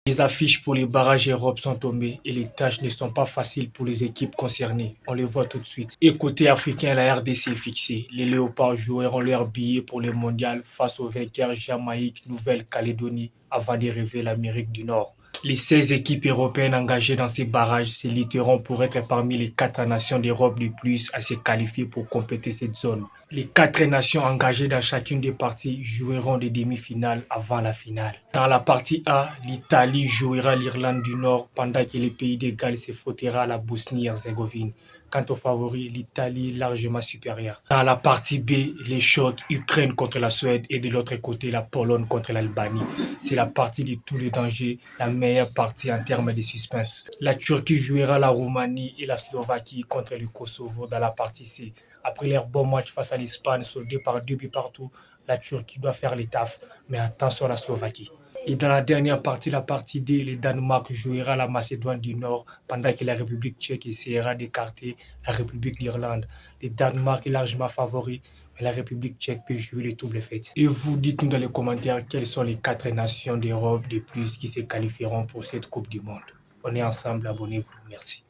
Les affiches pour les barrages Europe sont tombées et les tâches ne sont pas faciles pour les équipes concernées. On les voit tout de suite. Et côté africain, la RDC est fixée. Les Léopards joueront leur billet pour le mondial face aux vainqueurs Jamaïque, Nouvelle-Calédonie avant de rêver l'Amérique du Nord. Les 16 équipes européennes engagées dans ces barrages se lutteront pour être parmi les 4 nations d'Europe de plus à se qualifier pour compléter cette zone. Les 4 nations engagées dans chacune des parties joueront des demi-finales avant la finale. Dans la partie A, l'Italie jouera l'Irlande du Nord pendant que le pays de Galles se frottera à la Bosnie-Herzégovine. Quant aux favoris, l'Italie est largement supérieure. Dans la partie B, les chocs Ukraine contre la Suède et de l'autre côté la Pologne contre l'Albanie. C'est la partie de tous les dangers, la meilleure partie en termes de suspense. La Turquie jouera la Roumanie et la Slovaquie contre le Kosovo dans la partie C. Après leur bon match face à l'Espagne, soldé par 2 buts partout, la Turquie doit faire les taf, mais attention à la Slovaquie. Et dans la dernière partie, la partie D, le Danemark jouera la Macédoine du Nord pendant que la République tchèque essaiera d'écarter la République d'Irlande. Le Danemark est largement favori, mais la République tchèque peut jouer les doubles fêtes. Et vous, dites-nous dans les commentaires quelles sont les 4 nations d'Europe de plus qui se qualifieront pour cette Coupe du Monde. On est ensemble, abonnez-vous. Merci.